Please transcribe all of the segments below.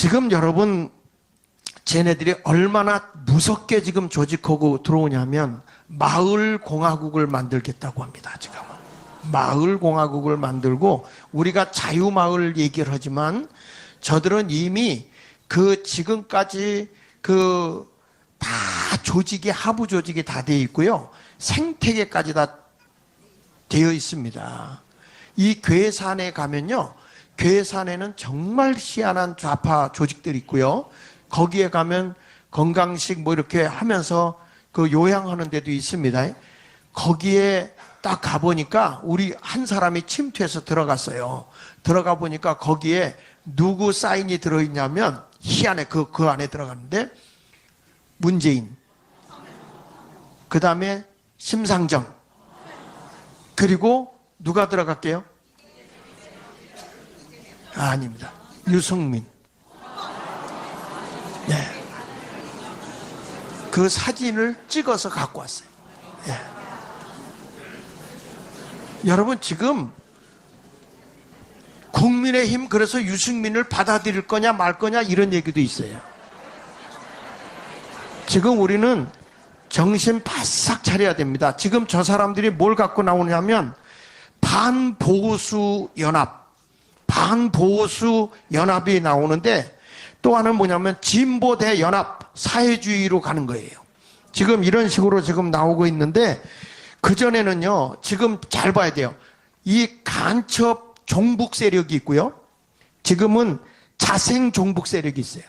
지금 여러분, 쟤네들이 얼마나 무섭게 지금 조직하고 들어오냐면 마을공화국을 만들겠다고 합니다. 지금 마을공화국을 만들고, 우리가 자유마을 얘기를 하지만 저들은 이미 그 지금까지 그 다 조직이, 하부 조직이 다 되어 있고요, 생태계까지 다 되어 있습니다. 이 괴산에 가면요, 괴산에는 정말 희한한 좌파 조직들이 있고요, 거기에 가면 건강식 뭐 이렇게 하면서 그 요양하는 데도 있습니다. 거기에 딱 가보니까 우리 한 사람이 침투해서 들어갔어요. 들어가 보니까 거기에 누구 사인이 들어있냐면, 희한해. 그 안에 들어갔는데 문재인, 그 다음에 심상정, 그리고 누가 들어갈게요? 아닙니다. 유승민. 네. 그 사진을 찍어서 갖고 왔어요. 네. 여러분, 지금 국민의힘 그래서 유승민을 받아들일 거냐 말 거냐 이런 얘기도 있어요. 지금 우리는 정신 바싹 차려야 됩니다. 지금 저 사람들이 뭘 갖고 나오냐면 반보수 연합이 나오는데, 또 하나는 뭐냐면 진보대 연합 사회주의로 가는 거예요. 지금 이런 식으로 지금 나오고 있는데, 그전에는요, 지금 잘 봐야 돼요. 이 간첩 종북 세력이 있고요, 지금은 자생 종북 세력이 있어요.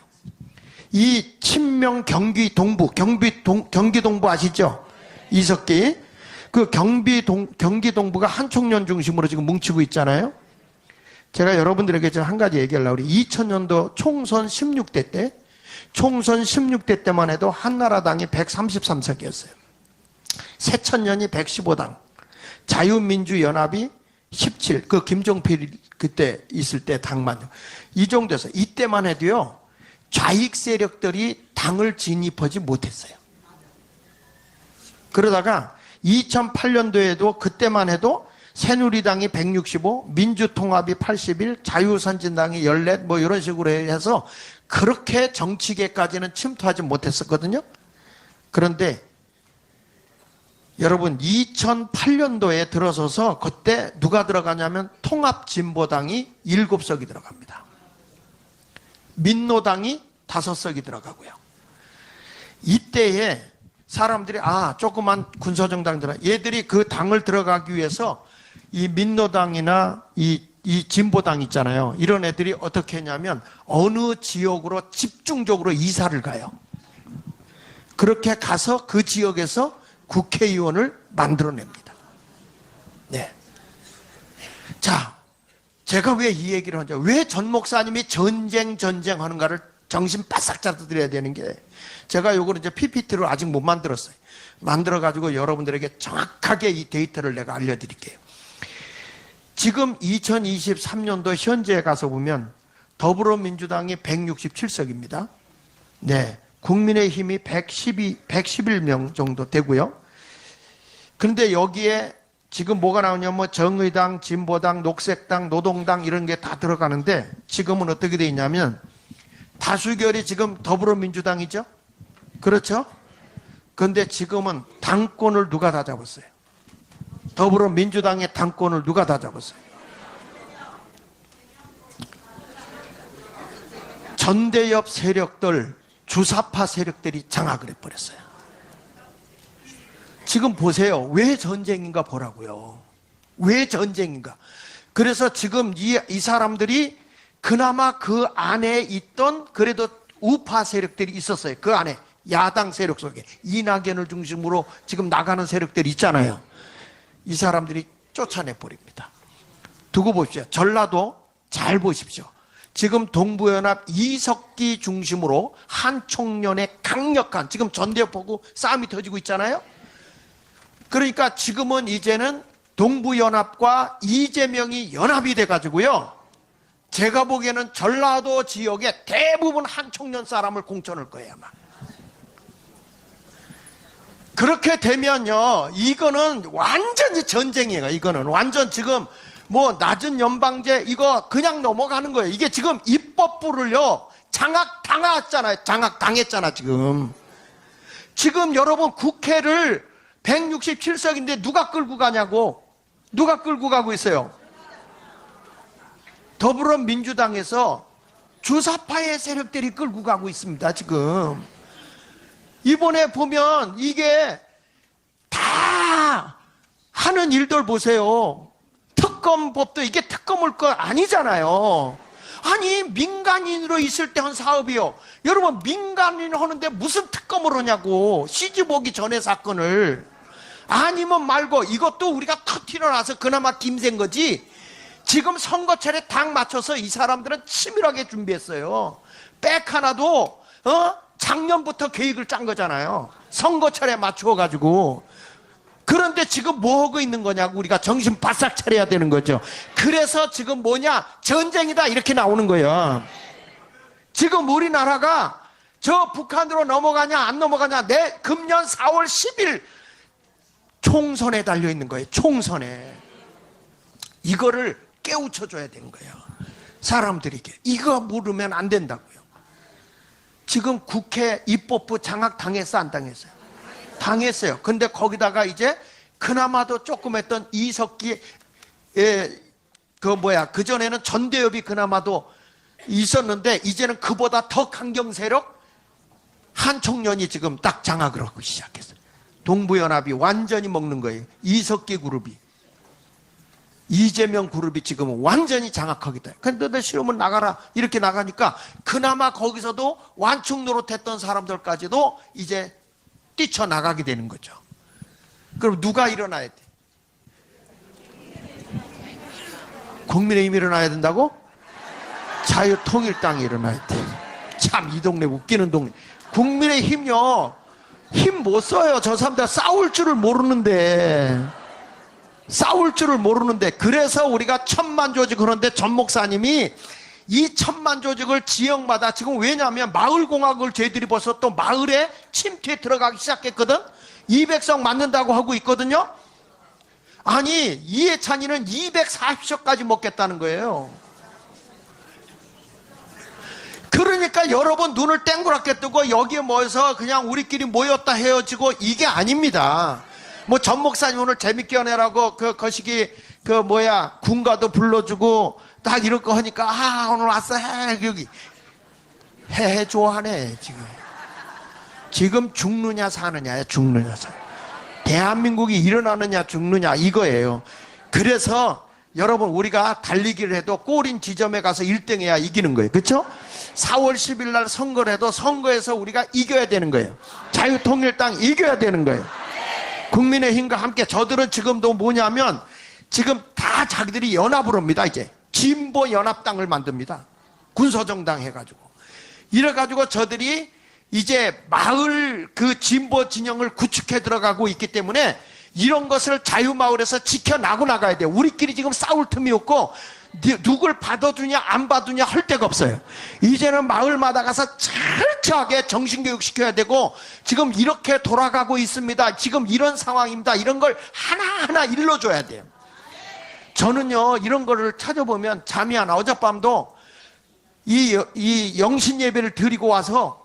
이 친명 경기 동부 아시죠? 이석기. 그 경기 동부가 한총련 중심으로 지금 뭉치고 있잖아요. 제가 여러분들에게 지금 한 가지 얘기하려고 그래요. 2000년도 총선 16대 때만 해도 한나라당이 133석이었어요. 새천년이 115당, 자유민주연합이 17, 그 김종필 그때 있을 때 당만요. 이 정도에서 이때만 해도요, 좌익 세력들이 당을 진입하지 못했어요. 그러다가 2008년도에도 그때만 해도 새누리당이 165, 민주통합이 81, 자유선진당이 14, 뭐 이런 식으로 해서 그렇게 정치계까지는 침투하지 못했었거든요. 그런데 여러분, 2008년도에 들어서서 그때 누가 들어가냐면 통합진보당이 7석이 들어갑니다. 민노당이 5석이 들어가고요. 이때에 사람들이 조그만 군소정당 얘들이 그 당을 들어가기 위해서 이 민노당이나 이 진보당 있잖아요. 이런 애들이 어떻게 했냐면 어느 지역으로 집중적으로 이사를 가요. 그렇게 가서 그 지역에서 국회의원을 만들어냅니다. 네. 자, 제가 왜 이 얘기를 하죠? 왜 전 목사님이 전쟁 하는가를 정신 바싹 잡아드려야 되는 게, 제가 요거를 이제 PPT로 아직 못 만들었어요. 만들어가지고 여러분들에게 정확하게 이 데이터를 내가 알려드릴게요. 지금 2023년도 현재에 가서 보면 더불어민주당이 167석입니다. 네. 국민의힘이 111명 정도 되고요. 그런데 여기에 지금 뭐가 나오냐면 정의당, 진보당, 녹색당, 노동당 이런 게 다 들어가는데, 지금은 어떻게 돼 있냐면 다수결이 지금 더불어민주당이죠? 그렇죠? 그런데 지금은 당권을 누가 다 잡았어요? 더불어민주당의 당권을 누가 다 잡았어요? 전대협 세력들, 주사파 세력들이 장악을 해버렸어요. 지금 보세요. 왜 전쟁인가 보라고요. 왜 전쟁인가. 그래서 지금 이 사람들이 그나마 그 안에 있던 그래도 우파 세력들이 있었어요. 그 안에 야당 세력 속에 이낙연을 중심으로 지금 나가는 세력들이 있잖아요. 이 사람들이 쫓아내버립니다. 두고 보십시오. 전라도 잘 보십시오. 지금 동부연합 이석기 중심으로 한총련의 강력한, 지금 전대협하고 싸움이 터지고 있잖아요. 그러니까 지금은 이제는 동부연합과 이재명이 연합이 돼가지고요, 제가 보기에는 전라도 지역의 대부분 한총련 사람을 공천할 거예요, 아마. 그렇게 되면요, 이거는 완전히 전쟁이에요. 이거는 완전 지금 뭐 낮은 연방제 이거 그냥 넘어가는 거예요. 이게 지금 입법부를요 장악당했잖아요. 장악당했잖아, 지금. 지금 여러분 국회를 167석인데 누가 끌고 가냐고. 누가 끌고 가고 있어요? 더불어민주당에서 주사파의 세력들이 끌고 가고 있습니다, 지금. 이번에 보면 이게 다 하는 일들 보세요. 특검법도 이게 특검일 거 아니잖아요. 아니, 민간인으로 있을 때 한 사업이요. 여러분, 민간인 하는데 무슨 특검을 하냐고. 시집 오기 전에 사건을. 아니면 말고 이것도 우리가 터트려 놔서 그나마 김샌 거지. 지금 선거철에 딱 맞춰서 이 사람들은 치밀하게 준비했어요. 백 하나도 작년부터 계획을 짠 거잖아요. 선거철에 맞추어가지고. 그런데 지금 뭐 하고 있는 거냐고. 우리가 정신 바싹 차려야 되는 거죠. 그래서 지금 뭐냐, 전쟁이다 이렇게 나오는 거예요. 지금 우리나라가 저 북한으로 넘어가냐 안 넘어가냐, 금년 4월 10일 총선에 달려 있는 거예요. 총선에. 이거를 깨우쳐줘야 되는 거예요, 사람들에게. 이거 모르면 안 된다고요. 지금 국회 입법부 장악 당했어 안 당했어요? 당했어요. 근데 거기다가 이제 그나마도 조금 했던 이석기, 그전에는 전대협이 그나마도 있었는데 이제는 그보다 더 강경 세력 한 청년이 지금 딱 장악을 하고 시작했어요. 동부연합이 완전히 먹는 거예요. 이석기 그룹이. 이재명 그룹이 지금 완전히 장악하게 돼. 근데 너 싫으면 나가라 이렇게 나가니까 그나마 거기서도 완충 노릇했던 사람들까지도 이제 뛰쳐나가게 되는 거죠. 그럼 누가 일어나야 돼? 국민의힘이 일어나야 된다고? 자유통일당이 일어나야 돼. 참 이 동네 웃기는 동네. 국민의힘요, 힘 못 써요. 저 사람들 싸울 줄을 모르는데. 그래서 우리가 1000만 조직 그런데 전 목사님이 이 1000만 조직을 지역마다 지금, 왜냐하면 마을공학을 저희들이 벌써 또 마을에 침투에 들어가기 시작했거든. 200석 맞는다고 하고 있거든요. 아니, 이해찬이는 240석까지 먹겠다는 거예요. 그러니까 여러분 눈을 땡그랗게 뜨고 여기에 모여서 그냥 우리끼리 모였다 헤어지고 이게 아닙니다. 뭐 전 목사님 오늘 재밌게 하느라고 거시기 군가도 불러주고 딱 이럴 거 하니까 오늘 왔어 여기 해 좋아하네. 지금 죽느냐 사느냐야. 죽느냐 사느냐. 대한민국이 일어나느냐 죽느냐 이거예요. 그래서 여러분 우리가 달리기를 해도 골인 지점에 가서 1등 해야 이기는 거예요. 그렇죠? 4월 10일 날 선거를 해도 선거에서 우리가 이겨야 되는 거예요. 자유통일당 이겨야 되는 거예요. 국민의힘과 함께. 저들은 지금도 뭐냐면 지금 다 자기들이 연합을 합니다. 이제 진보연합당을 만듭니다. 군소정당 해가지고. 이래가지고 저들이 이제 마을 그 진보 진영을 구축해 들어가고 있기 때문에 이런 것을 자유마을에서 지켜나고 나가야 돼요. 우리끼리 지금 싸울 틈이 없고 누굴 받아주냐 안 받아주냐 할 데가 없어요. 이제는 마을마다 가서 철저하게 정신교육 시켜야 되고, 지금 이렇게 돌아가고 있습니다, 지금 이런 상황입니다, 이런 걸 하나하나 일러줘야 돼요. 저는요 이런 거를 찾아보면 잠이 안 와. 어젯밤도 이 영신 예배를 드리고 와서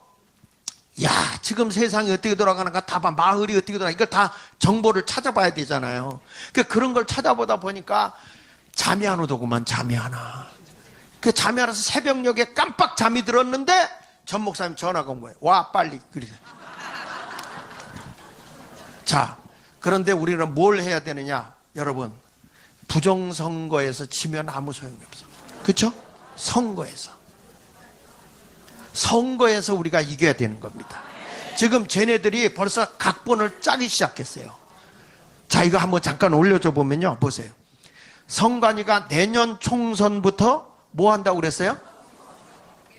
지금 세상이 어떻게 돌아가는가 다 봐. 마을이 어떻게 돌아가는가 이걸 다 정보를 찾아봐야 되잖아요. 그런 걸 찾아보다 보니까 잠이 안 오더구만. 잠이 안 와. 잠이 안 와서 새벽녘에 깜빡 잠이 들었는데 전 목사님 전화가 온 거예요. 와 빨리. 자, 그런데 우리는 뭘 해야 되느냐 여러분. 부정선거에서 치면 아무 소용이 없어. 그렇죠? 선거에서 우리가 이겨야 되는 겁니다. 지금 쟤네들이 벌써 각본을 짜기 시작했어요. 자, 이거 한번 잠깐 올려줘 보면요, 보세요. 선관위가 내년 총선부터 뭐 한다고 그랬어요?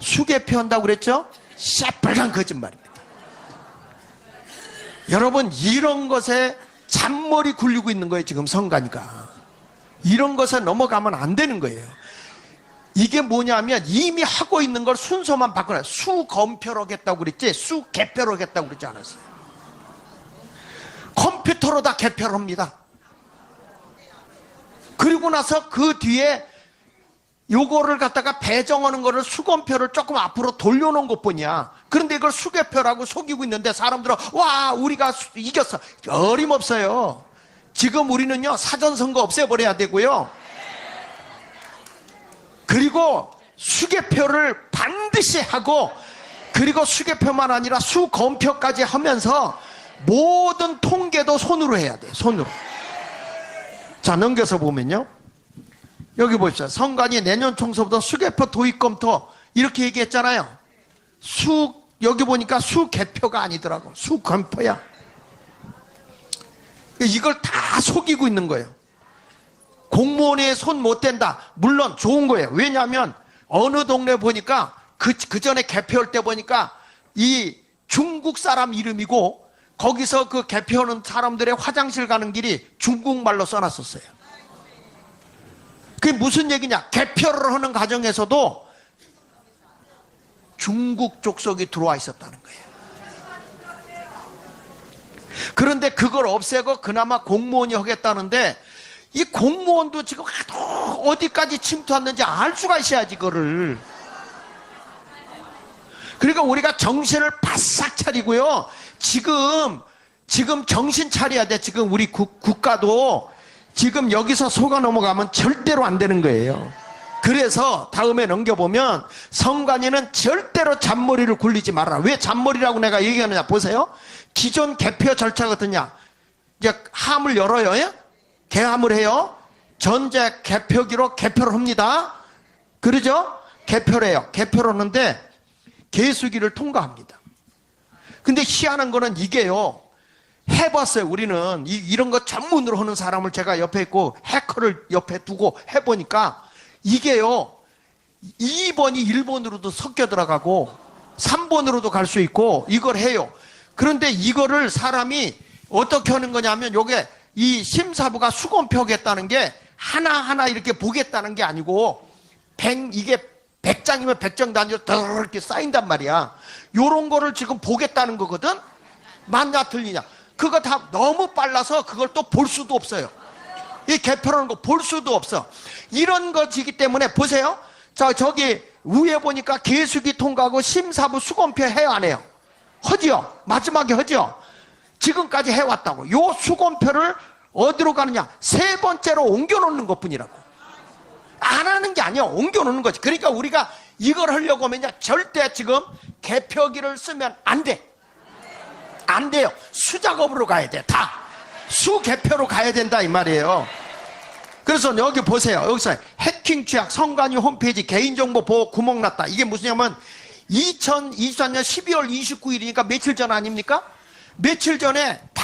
수개표 한다고 그랬죠? 새빨간 거짓말입니다. 여러분, 이런 것에 잔머리 굴리고 있는 거예요, 지금 선관위가. 이런 것에 넘어가면 안 되는 거예요. 이게 뭐냐면 이미 하고 있는 걸 순서만 바꾸라. 수검표로 하겠다고 그랬지 수개표로 하겠다고 그러지 않았어요. 컴퓨터로 다 개표를 합니다. 그리고 나서 그 뒤에 요거를 갖다가 배정하는 거를 수검표를 조금 앞으로 돌려놓은 것 뿐이야. 그런데 이걸 수개표라고 속이고 있는데 사람들은 와 우리가 이겼어. 어림없어요. 지금 우리는요 사전선거 없애버려야 되고요. 그리고 수개표를 반드시 하고, 그리고 수개표만 아니라 수검표까지 하면서 모든 통계도 손으로 해야 돼. 손으로. 자, 넘겨서 보면요, 여기 보십시오. 선관위 내년 총선부터 수개표 도입 검토 이렇게 얘기했잖아요. 여기 보니까 수개표가 아니더라고. 수검표야. 이걸 다 속이고 있는 거예요. 공무원에 손 못 댄다. 물론 좋은 거예요. 왜냐하면 어느 동네 보니까 그 전에 개표할 때 보니까 이 중국 사람 이름이고, 거기서 그 개표하는 사람들의 화장실 가는 길이 중국말로 써놨었어요. 그게 무슨 얘기냐? 개표를 하는 과정에서도 중국 족속이 들어와 있었다는 거예요. 그런데 그걸 없애고 그나마 공무원이 하겠다는데, 이 공무원도 지금 어디까지 침투했는지 알 수가 있어야지, 그거를. 그러니까 우리가 정신을 바싹 차리고요. 지금 정신 차려야 돼. 지금 우리 국가도 지금 여기서 속아 넘어가면 절대로 안 되는 거예요. 그래서 다음에 넘겨보면 선관위는 절대로 잔머리를 굴리지 말아라. 왜 잔머리라고 내가 얘기하느냐 보세요. 기존 개표 절차가 어떠냐. 이제 함을 열어요. 예? 개함을 해요. 전체 개표기로 개표를 합니다. 그러죠? 개표를 해요. 개표를 하는데 개수기를 통과합니다. 근데 희한한 거는 이게요, 해봤어요. 우리는 이런 거 전문으로 하는 사람을 제가 옆에 있고 해커를 옆에 두고 해보니까 이게요 2번이 1번으로도 섞여 들어가고 3번으로도 갈 수 있고 이걸 해요. 그런데 이거를 사람이 어떻게 하는 거냐면, 요게 이 심사부가 수검표하겠다는 게 하나하나 이렇게 보겠다는 게 아니고 이게 100장이면 100장 단위로 더 이렇게 쌓인단 말이야. 요런 거를 지금 보겠다는 거거든. 맞냐 틀리냐. 그거 다 너무 빨라서 그걸 또 볼 수도 없어요. 이 개표라는 거 볼 수도 없어. 이런 것이기 때문에 보세요. 자, 저기 위에 보니까 개수기 통과하고 심사부 수검표 해요 안 해요? 하지요. 마지막에 하지요. 지금까지 해왔다고. 요 수검표를 어디로 가느냐? 세 번째로 옮겨놓는 것 뿐이라고. 안 하는 게 아니야. 옮겨놓는 거지. 그러니까 우리가 이걸 하려고 하면 절대 지금 개표기를 쓰면 안 돼. 안 돼요. 수작업으로 가야 돼. 다 수개표로 가야 된다 이 말이에요. 그래서 여기 보세요. 여기서 해킹 취약 선관위 홈페이지 개인정보 보호 구멍 났다. 이게 무슨냐면 2024년 12월 29일이니까 며칠 전 아닙니까? 며칠 전에 다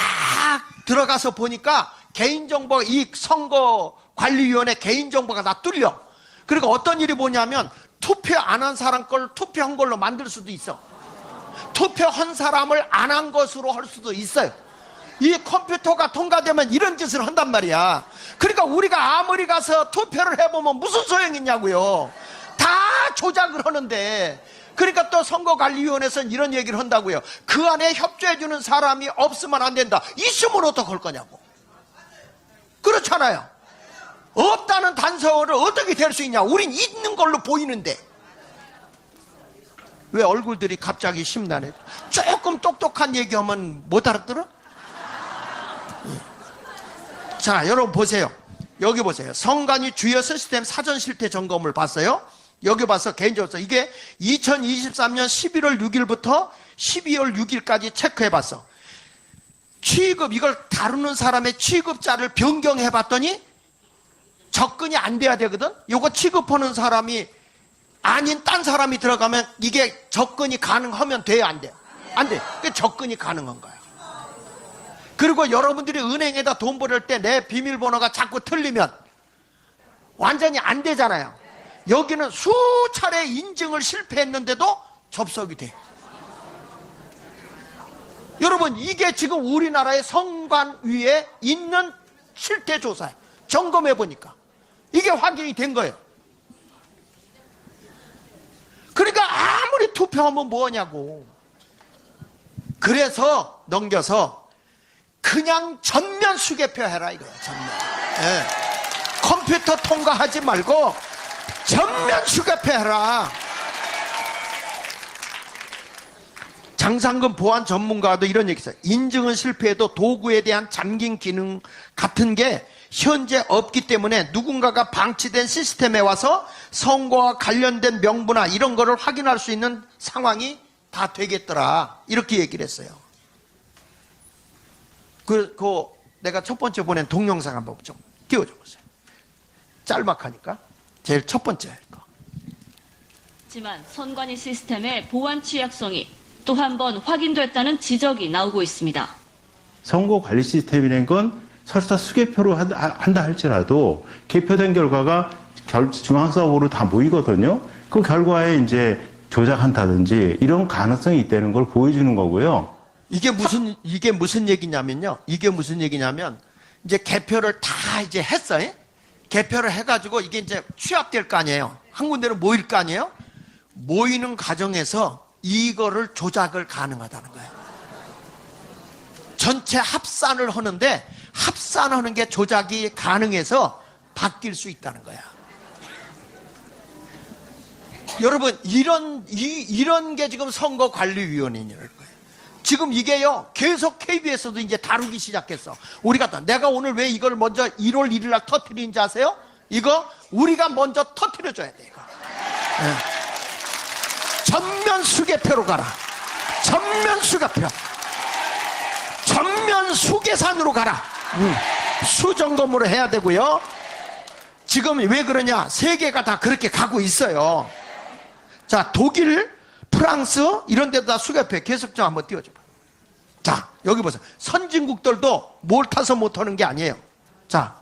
들어가서 보니까 개인정보, 이 선거관리위원회 개인정보가 다 뚫려. 그리고 어떤 일이 뭐냐면 투표 안 한 사람 걸 투표한 걸로 만들 수도 있어. 투표한 사람을 안 한 것으로 할 수도 있어요. 이 컴퓨터가 통과되면 이런 짓을 한단 말이야. 그러니까 우리가 아무리 가서 투표를 해보면 무슨 소용이 있냐고요. 다 조작을 하는데. 그러니까 또 선거관리위원회에서는 이런 얘기를 한다고요. 그 안에 협조해주는 사람이 없으면 안 된다. 있으면 어떡할 거냐고. 그렇잖아요. 없다는 단서를 어떻게 될 수 있냐. 우린 있는 걸로 보이는데. 왜 얼굴들이 갑자기 심란해? 조금 똑똑한 얘기하면 못 알아들어? 자, 여러분 보세요. 여기 보세요. 선관위 주요 시스템 사전 실태 점검을 봤어요. 여기 봐서 개인적으로 이게 2023년 11월 6일부터 12월 6일까지 체크해 봤어. 취급, 이걸 다루는 사람의 취급자를 변경해 봤더니 접근이 안 돼야 되거든. 요거 취급하는 사람이 아닌 딴 사람이 들어가면 이게 접근이 가능하면 돼요, 안 돼요? 안 돼. 그 접근이 가능한 거야. 그리고 여러분들이 은행에다 돈 보낼 때 내 비밀번호가 자꾸 틀리면 완전히 안 되잖아요. 여기는 수차례 인증을 실패했는데도 접속이 돼. 여러분, 이게 지금 우리나라의 선관위에 있는 실태조사예요. 점검해 보니까 이게 확인이 된 거예요. 그러니까 아무리 투표하면 뭐하냐고. 그래서 넘겨서 그냥 전면 수개표 해라 이거야. 전면. 네. 컴퓨터 통과하지 말고 전면 수개표해라. 장상근 보안 전문가도 이런 얘기 있어요. 인증은 실패해도 도구에 대한 잠긴 기능 같은 게 현재 없기 때문에 누군가가 방치된 시스템에 와서 선거와 관련된 명부나 이런 거를 확인할 수 있는 상황이 다 되겠더라. 이렇게 얘기를 했어요. 내가 첫 번째 보낸 동영상 한번 좀 띄워줘 보세요. 짤막하니까. 제일 첫 번째 거. 하지만 선관위 시스템의 보안 취약성이 또 한 번 확인됐다는 지적이 나오고 있습니다. 선거 관리 시스템이라는 건 설사 수개표로 한다 할지라도 개표된 결과가 중앙서버로 다 모이거든요. 그 결과에 이제 조작한다든지 이런 가능성이 있다는 걸 보여주는 거고요. 이게 무슨 얘기냐면요. 이제 개표를 다 이제 했어요. 개표를 해가지고 이게 이제 취합될 거 아니에요. 한 군데로 모일 거 아니에요. 모이는 과정에서 이거를 조작을 가능하다는 거예요. 전체 합산을 하는데 합산하는 게 조작이 가능해서 바뀔 수 있다는 거야. 여러분 이런 게 지금 선거관리위원회라는 거예요. 지금 이게요 계속 KBS도 이제 다루기 시작했어. 내가 오늘 왜 이걸 먼저 1월 1일 날 터뜨리는지 아세요? 이거 우리가 먼저 터뜨려줘야 돼. 이거. 네. 전면 수개표로 가라. 전면 수개표. 전면 수계산으로 가라. 수점검으로 해야 되고요. 지금 왜 그러냐? 세계가 다 그렇게 가고 있어요. 자, 독일, 프랑스 이런 데도 다 수개표. 계속 좀 한번 띄워줘 봐. 자, 여기 보세요. 선진국들도 뭘 타서 못 하는 게 아니에요. 자,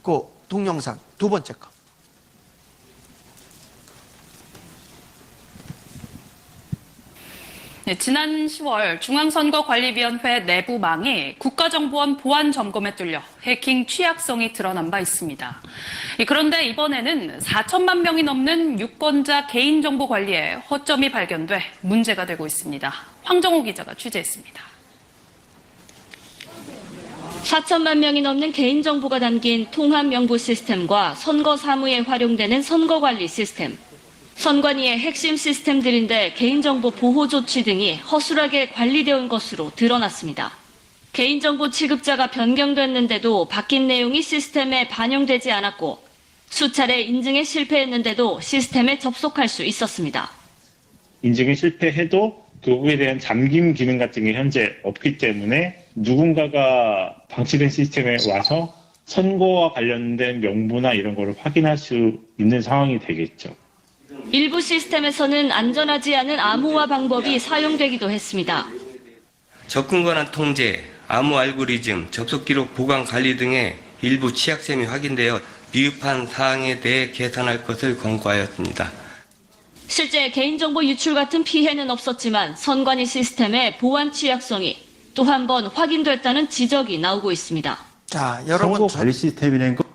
그 동영상 두 번째 거. 네, 지난 10월 중앙선거관리위원회 내부망이 국가정보원 보안 점검에 뚫려 해킹 취약성이 드러난 바 있습니다. 그런데 이번에는 4천만 명이 넘는 유권자 개인정보 관리에 허점이 발견돼 문제가 되고 있습니다. 황정호 기자가 취재했습니다. 4천만 명이 넘는 개인정보가 담긴 통합명부 시스템과 선거 사무에 활용되는 선거관리 시스템. 선관위의 핵심 시스템들인데 개인정보 보호 조치 등이 허술하게 관리되어 온 것으로 드러났습니다. 개인정보 취급자가 변경됐는데도 바뀐 내용이 시스템에 반영되지 않았고 수차례 인증에 실패했는데도 시스템에 접속할 수 있었습니다. 인증에 실패해도 도구에 대한 잠김 기능 같은 게 현재 없기 때문에 누군가가 방치된 시스템에 와서 선거와 관련된 명부나 이런 거를 확인할 수 있는 상황이 되겠죠. 일부 시스템에서는 안전하지 않은 암호화 방법이 사용되기도 했습니다. 접근 권한 통제, 암호 알고리즘, 접속 기록 보관 관리 등의 일부 취약점이 확인되어 미흡한 사항에 대해 개선할 것을 권고하였습니다. 실제 개인정보 유출 같은 피해는 없었지만 선관위 시스템의 보안 취약성이 또 한 번 확인됐다는 지적이 나오고 있습니다. 자, 여러분. 선거 관리 시스템이라는 건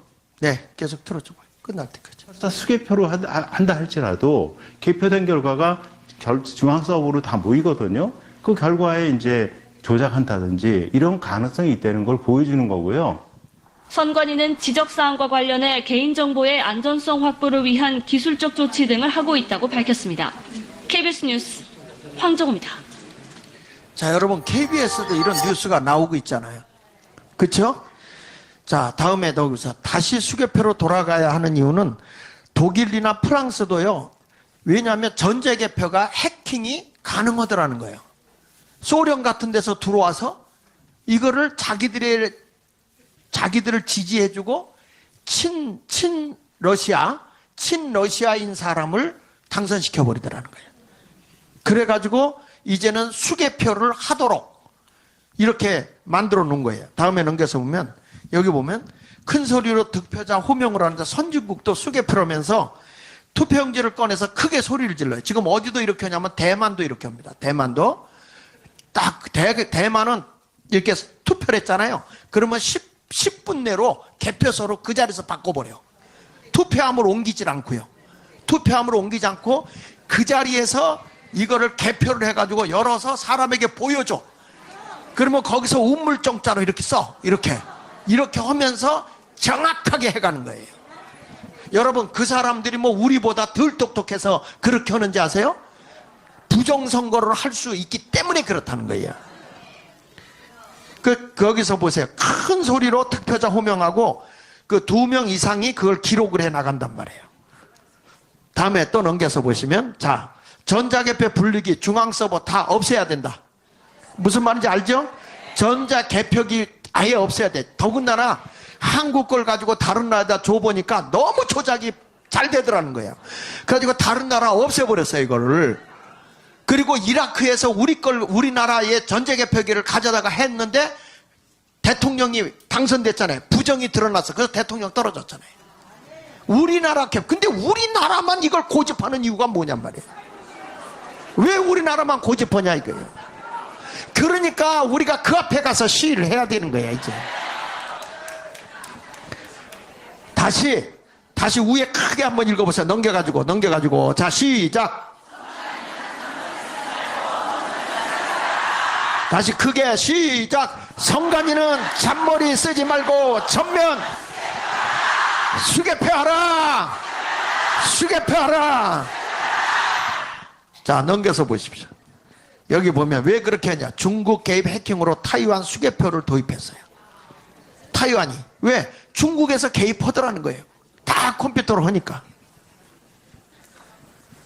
네, 계속 틀어줘봐요. 끝날 때까지. 설사 수개표로 한다 할지라도 개표된 결과가 중앙서버로 다 모이거든요. 그 결과에 이제 조작한다든지 이런 가능성이 있다는 걸 보여주는 거고요. 선관위는 지적사항과 관련해 개인정보의 안전성 확보를 위한 기술적 조치 등을 하고 있다고 밝혔습니다. KBS 뉴스 황정호입니다. 자, 여러분 KBS도 이런 뉴스가 나오고 있잖아요. 그렇죠? 자, 다음에 여기서 다시 수개표로 돌아가야 하는 이유는 독일이나 프랑스도요. 왜냐하면 전체 개표가 해킹이 가능하더라는 거예요. 소련 같은 데서 들어와서 이거를 자기들을 지지해주고 친러시아인 사람을 당선시켜 버리더라는 거예요. 그래가지고 이제는 수개표를 하도록 이렇게 만들어 놓은 거예요. 다음에 넘겨서 보면 여기 보면 큰 소리로 득표자 호명을 하는데 선진국도 수개표라면서 투표용지를 꺼내서 크게 소리를 질러요. 지금 어디도 이렇게 하냐면 대만도 이렇게 합니다. 대만도 대만은 이렇게 투표를 했잖아요. 그러면 10분 내로 개표소로 그 자리에서 바꿔버려. 투표함을 옮기질 않고요. 투표함을 옮기지 않고 그 자리에서 이거를 개표를 해가지고 열어서 사람에게 보여줘. 그러면 거기서 우물정자로 이렇게 써. 이렇게 하면서 정확하게 해가는 거예요. 여러분 그 사람들이 뭐 우리보다 덜 똑똑해서 그렇게 하는지 아세요? 부정선거를 할 수 있기 때문에 그렇다는 거예요. 거기서 보세요. 큰 소리로 득표자 호명하고 그 2명 이상이 그걸 기록을 해 나간단 말이에요. 다음에 또 넘겨서 보시면, 자, 전자개표 분리기 중앙 서버 다 없애야 된다. 무슨 말인지 알죠? 전자개표기 아예 없애야 돼. 더군다나 한국 걸 가지고 다른 나라에다 줘보니까 너무 조작이 잘 되더라는 거예요. 그래가지고 다른 나라 없애버렸어요, 이거를. 그리고 이라크에서 우리나라의 전자개표기를 가져다가 했는데 대통령이 당선됐잖아요. 부정이 드러났어. 그래서 대통령 떨어졌잖아요. 우리나라 근데 우리나라만 이걸 고집하는 이유가 뭐냔 말이에요. 왜 우리나라만 고집하냐 이거예요. 그러니까 우리가 그 앞에 가서 시위를 해야 되는 거야 이제. 다시 위에 크게 한번 읽어보세요. 넘겨가지고 자 시작. 다시 크게 시작. 선관위는 잔머리 쓰지 말고 전면 수개표하라. 자, 넘겨서 보십시오. 여기 보면 왜 그렇게 하냐. 중국 개입 해킹으로 타이완 수개표를 도입했어요. 타이완이. 왜? 중국에서 개입하더라는 거예요. 다 컴퓨터로 하니까.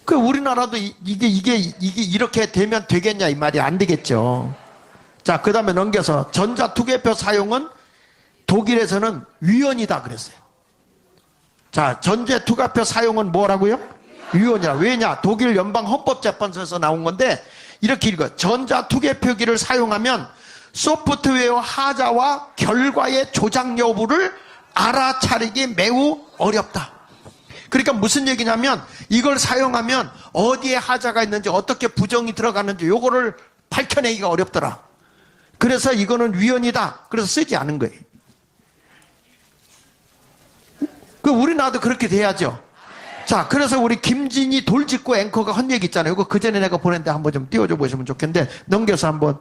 그 우리나라도 이게 이렇게 되면 되겠냐 이 말이 안 되겠죠. 자, 그 다음에 넘겨서 전자투개표 사용은 독일에서는 위헌이다 그랬어요. 자, 전자투개표 사용은 뭐라고요? 위헌이라. 왜냐? 독일 연방헌법재판소에서 나온 건데 이렇게 읽어. 전자투개표기를 사용하면 소프트웨어 하자와 결과의 조작 여부를 알아차리기 매우 어렵다. 그러니까 무슨 얘기냐면 이걸 사용하면 어디에 하자가 있는지 어떻게 부정이 들어가는지 요거를 밝혀내기가 어렵더라. 그래서 이거는 위헌이다. 그래서 쓰지 않은 거예요. 그 우리나라도 그렇게 돼야죠. 자, 그래서 우리 김진희 돌직구 앵커가 한 얘기 있잖아요. 이거 그 전에 내가 보냈는데 한번 좀 띄워줘 보시면 좋겠는데 넘겨서 한번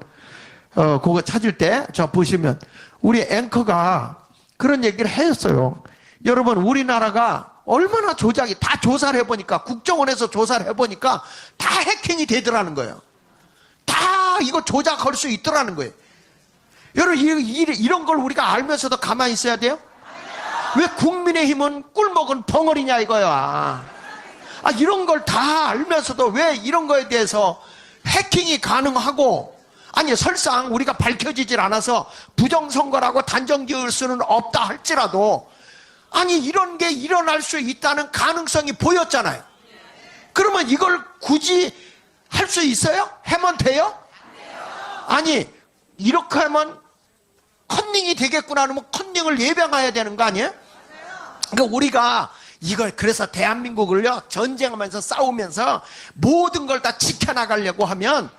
그거 찾을 때 저 보시면 우리 앵커가 그런 얘기를 했어요. 여러분 우리나라가 얼마나 조작이 다 조사를 해보니까 국정원에서 조사를 해보니까 다 해킹이 되더라는 거예요. 다 이거 조작할 수 있더라는 거예요. 여러분 이런 걸 우리가 알면서도 가만히 있어야 돼요? 왜 국민의힘은 꿀먹은 벙어리냐 이거야. 이런 걸 다 알면서도 왜 이런 거에 대해서 해킹이 가능하고 아니 설상 우리가 밝혀지질 않아서 부정선거라고 단정 지을 수는 없다 할지라도 아니 이런 게 일어날 수 있다는 가능성이 보였잖아요. 그러면 이걸 굳이 할 수 있어요? 하면 돼요? 아니 이렇게 하면 컨닝이 되겠구나 하면 컨닝을 예방해야 되는 거 아니에요? 그러니까 우리가 이걸 그래서 대한민국을요 전쟁하면서 싸우면서 모든 걸 다 지켜나가려고 하면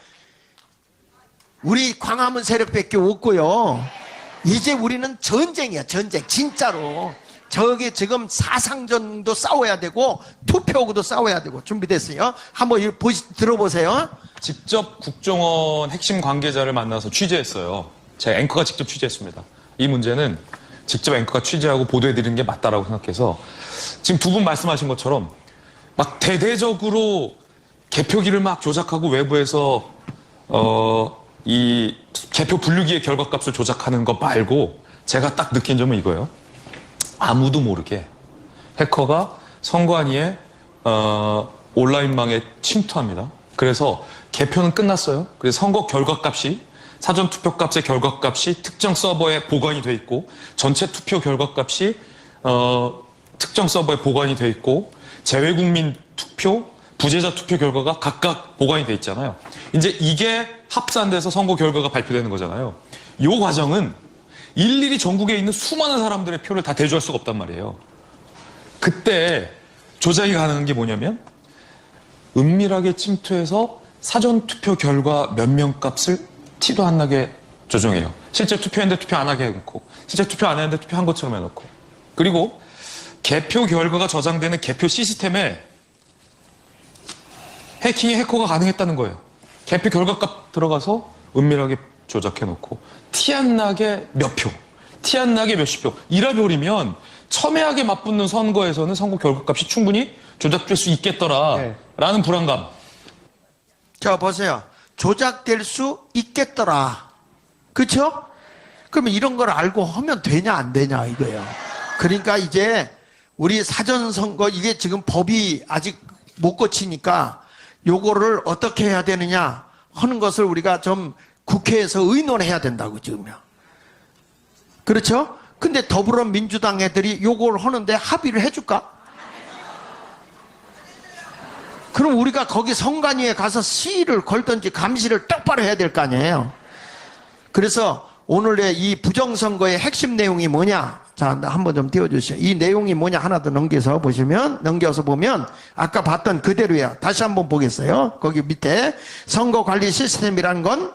우리 광화문 세력밖에 없고요. 이제 우리는 전쟁이야 전쟁 진짜로. 저기 지금 사상전도 싸워야 되고 투표하고도 싸워야 되고 준비됐어요. 한번 들어보세요. 직접 국정원 핵심 관계자를 만나서 취재했어요. 제가 앵커가 직접 취재했습니다. 이 문제는 직접 앵커가 취재하고 보도해드리는 게 맞다라고 생각해서 지금 두 분 말씀하신 것처럼 막 대대적으로 개표기를 막 조작하고 외부에서 이 개표 분류기의 결과값을 조작하는 거 말고 제가 딱 느낀 점은 이거예요. 아무도 모르게 해커가 선관위의 온라인망에 침투합니다. 그래서 개표는 끝났어요. 그래서 선거 결과값이 사전투표값의 결과값이 특정 서버에 보관이 돼 있고 전체 투표 결과값이 특정 서버에 보관이 돼 있고 재외국민 투표, 부재자 투표 결과가 각각 보관이 돼 있잖아요. 이제 이게 합산돼서 선거 결과가 발표되는 거잖아요. 이 과정은 일일이 전국에 있는 수많은 사람들의 표를 다 대조할 수가 없단 말이에요. 그때 조작이 가능한 게 뭐냐면 은밀하게 침투해서 사전투표 결과 몇 명 값을 티도 안 나게 조정해요. 실제 투표했는데 투표 안 하게 해놓고 실제 투표 안 했는데 투표한 것처럼 해놓고 그리고 개표 결과가 저장되는 개표 시스템에 해커가 가능했다는 거예요. 개표 결과값 들어가서 은밀하게 조작해놓고 티 안 나게 몇 표 티 안 나게 몇십 표. 이라벨이면 첨예하게 맞붙는 선거에서는 선거 결과값이 충분히 조작될 수 있겠더라라는 불안감. 자, 보세요. 조작될 수 있겠더라. 그쵸? 그러면 이런 걸 알고 하면 되냐, 안 되냐, 이거예요. 그러니까 이제 우리 사전선거, 이게 지금 법이 아직 못 고치니까 요거를 어떻게 해야 되느냐 하는 것을 우리가 좀 국회에서 의논해야 된다고, 지금요. 그렇죠? 근데 더불어민주당 애들이 요걸 하는데 합의를 해줄까? 그럼 우리가 거기 선관위에 가서 시위를 걸든지 감시를 똑바로 해야 될 거 아니에요. 그래서 오늘의 이 부정선거의 핵심 내용이 뭐냐? 자, 한번 좀 띄워주시죠. 이 내용이 뭐냐? 하나 더 넘겨서 보면 아까 봤던 그대로예요. 다시 한번 보겠어요. 거기 밑에 선거관리 시스템이라는 건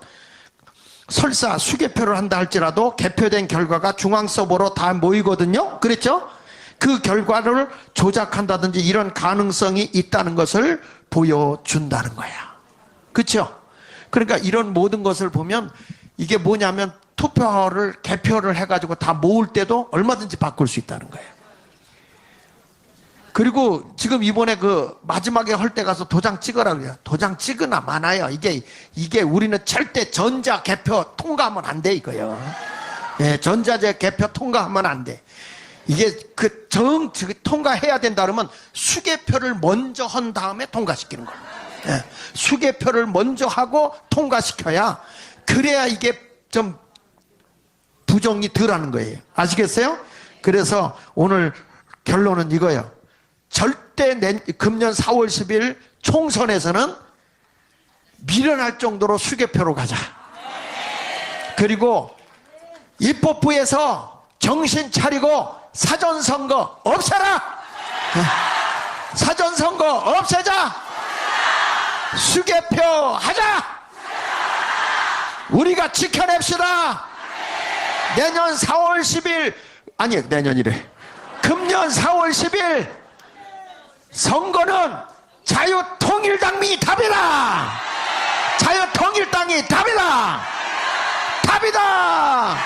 설사 수개표를 한다 할지라도 개표된 결과가 중앙 서버로 다 모이거든요. 그랬죠? 그 결과를 조작한다든지 이런 가능성이 있다는 것을 보여준다는 거야. 그렇죠? 그러니까 이런 모든 것을 보면 이게 뭐냐면 투표를 개표를 해가지고 다 모을 때도 얼마든지 바꿀 수 있다는 거예요. 그리고 지금 이번에 그 마지막에 할 때 가서 도장 찍으라 그래요. 도장 찍으나 마나요. 이게 우리는 절대 전자 개표 통과하면 안 돼, 이거요. 예, 전자제 개표 통과하면 안 돼. 이게 통과해야 된다 그러면 수개표를 먼저 한 다음에 통과시키는 거예요. 예, 수개표를 먼저 하고 통과시켜야 그래야 이게 좀 부정이 덜 하는 거예요. 아시겠어요? 그래서 오늘 결론은 이거예요. 절대 금년 4월 10일 총선에서는 미련할 정도로 수개표로 가자. 그리고 입법부에서 정신 차리고 사전선거 없애라. 사전선거 없애자. 수개표 하자. 우리가 지켜냅시다. 내년 4월 10일 아니 내년이래. 금년 4월 10일 선거는 자유통일당이 답이다. 자유통일당이 답이다. 답이다.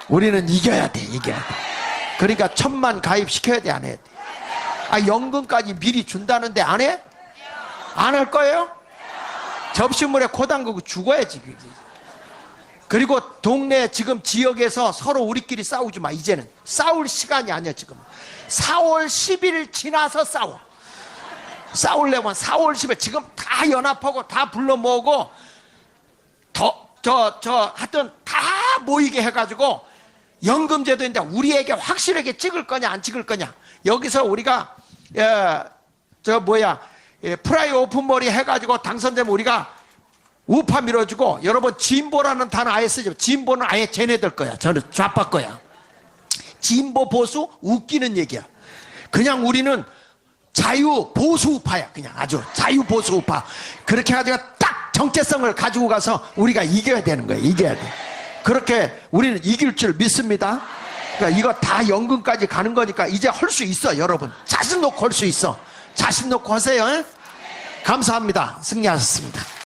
우리는 이겨야 돼. 그러니까 1,000만 가입시켜야 돼, 안 해야 돼? 아, 연금까지 미리 준다는데 안 해? 안 할 거예요? 접시물에 코 담그고 죽어야지. 그리고 동네 지금 지역에서 서로 우리끼리 싸우지 마. 이제는 싸울 시간이 아니야. 지금 4월 10일 지나서 싸우려면 4월 10일 지금 다 연합하고 다 불러 모으고 하여튼 다 모이게 해가지고 연금제도인데 우리에게 확실하게 찍을 거냐 안 찍을 거냐. 여기서 우리가 프라이 오픈머리 해가지고 당선되면 우리가 우파 밀어주고, 여러분 진보라는 단어 아예 쓰지 마. 진보는 아예 쟤네들 거야. 저는 좌파 거야. 진보 보수 웃기는 얘기야. 그냥 우리는 자유 보수 우파야. 그냥 아주 자유 보수 우파. 그렇게 해가지고 딱 정체성을 가지고 가서 우리가 이겨야 되는 거야. 이겨야 돼. 그렇게 우리는 이길 줄 믿습니다. 그러니까 이거 다 연금까지 가는 거니까 이제 할 수 있어. 여러분 자신 놓고 할 수 있어. 자신 놓고 하세요. 감사합니다. 승리하셨습니다.